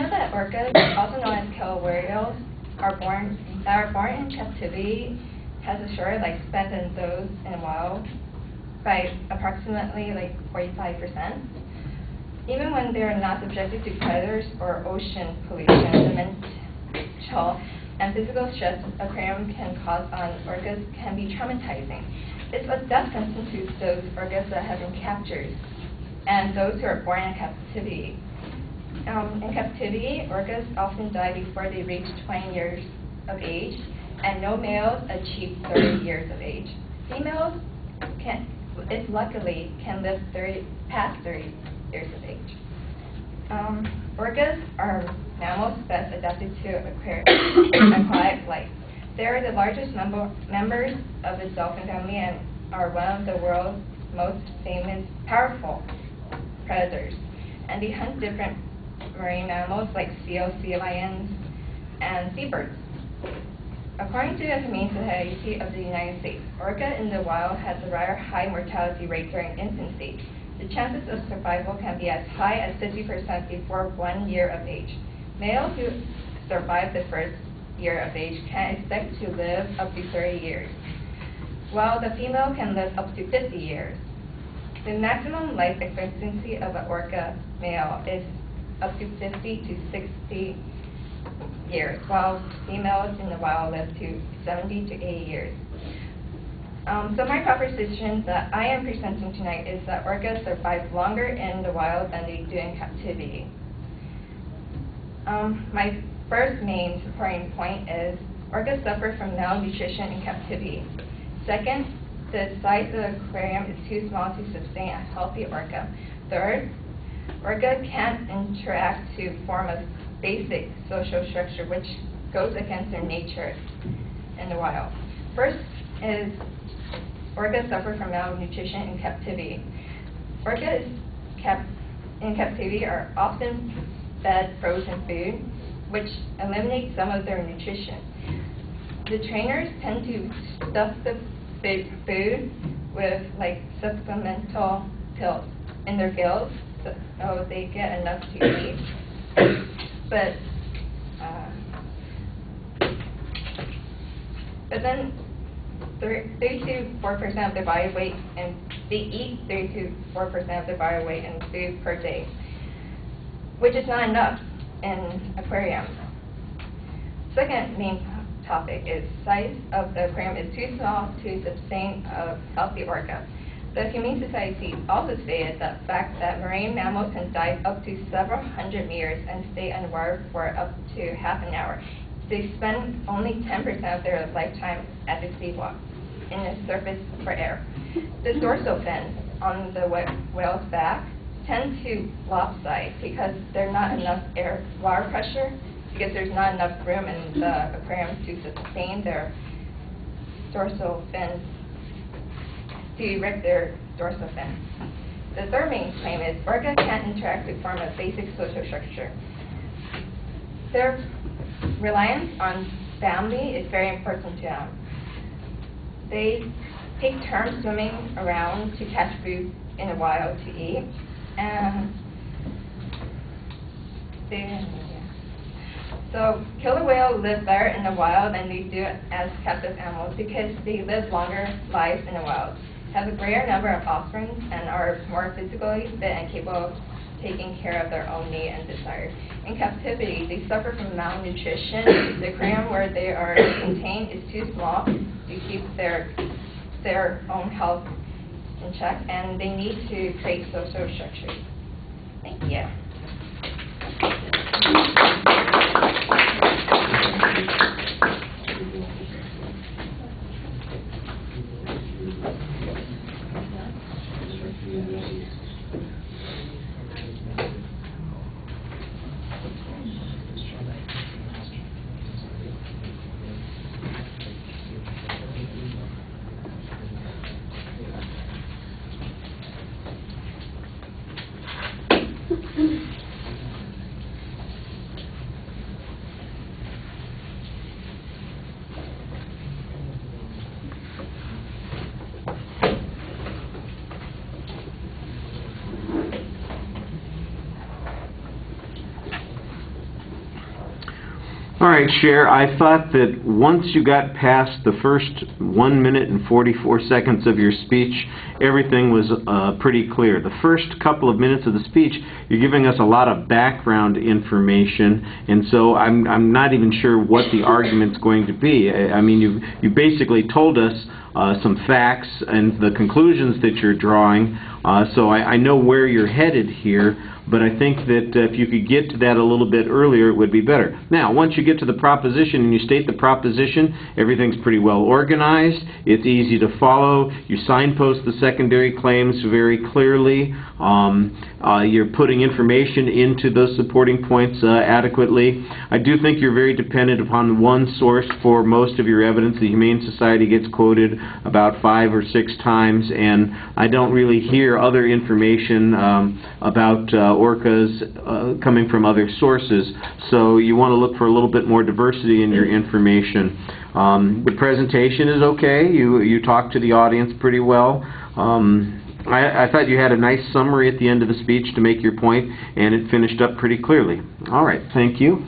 know that orcas, also known as killer whales, are born in captivity, has a shorter lifespan than those in the wild by approximately 45%. Even when they are not subjected to predators or ocean pollution, the mental and physical stress aquarium can cause on orcas can be traumatizing. It's a death sentence to those orcas that have been captured and those who are born in captivity. In captivity, orcas often die before they reach 20 years of age, and no males achieve 30 years of age. Females luckily can live past 30 years of age. Orcas are mammals best adapted to aquatic life. They are the largest members of the dolphin family and are one of the world's most famous, powerful predators. And they hunt different marine mammals like seals, sea lions, and seabirds. According to the Humane Society of the United States, orca in the wild has a rather high mortality rate during infancy. The chances of survival can be as high as 50% before 1 year of age. Males who survive the first year of age can expect to live up to 30 years, while the female can live up to 50 years. The maximum life expectancy of an orca male is up to 50 to 60 years, while females in the wild live to 70 to 80 years. So my proposition that I am presenting tonight is that orcas survive longer in the wild than they do in captivity. My first main supporting point is orcas suffer from malnutrition in captivity. Second, the size of the aquarium is too small to sustain a healthy orca. Third, orca can't interact to form a basic social structure which goes against their nature in the wild. First is orcas suffer from malnutrition in captivity. Orcas in captivity are often fed frozen food, which eliminates some of their nutrition. The trainers tend to stuff the food with supplemental pills in their gills so they get enough to eat. But then 3 to 4% of their body weight, and they eat 3 to 4% of their body weight in food per day, which is not enough in aquariums. Second main topic is size of the aquarium is too small to sustain a healthy orca. The Humane Society also stated the fact that marine mammals can dive up to several hundred meters and stay underwater for up to half an hour. They spend only 10% of their lifetime at the seawalk in the surface for air. The dorsal fins on the whale's back tend to lopside because there's not enough water pressure, because there's not enough room in the aquarium to sustain their dorsal fins, to erect their dorsal fins. The third main claim is orca can't interact to form a basic social structure. Their reliance on family is very important to them. They take turns swimming around to catch food in the wild to eat, and so killer whales live better in the wild than they do as captive animals because they live longer lives in the wild, have a greater number of offspring, and are more physically fit and capable of taking care of their own needs and desires. In captivity, they suffer from malnutrition. The aquarium where they are contained is too small to keep their own health in check, and they need to create social structures. Thank you. All right, Cher, I thought that once you got past the first 1 minute and 44 seconds of your speech, everything was pretty clear. The first couple of minutes of the speech, you're giving us a lot of background information, and so I'm not even sure what the argument's going to be. I mean, you basically told us some facts and the conclusions that you're drawing, so I know where you're headed here. But I think that if you could get to that a little bit earlier, it would be better. Now, once you get to the proposition and you state the proposition, everything's pretty well organized. It's easy to follow. You signpost the secondary claims very clearly. You're putting information into those supporting points adequately. I do think you're very dependent upon one source for most of your evidence. The Humane Society gets quoted about 5 or 6 times, and I don't really hear other information about orcas coming from other sources, so you want to look for a little bit more diversity in your information. The presentation is okay. You talked to the audience pretty well. I thought you had a nice summary at the end of the speech to make your point, and it finished up pretty clearly. All right, thank you.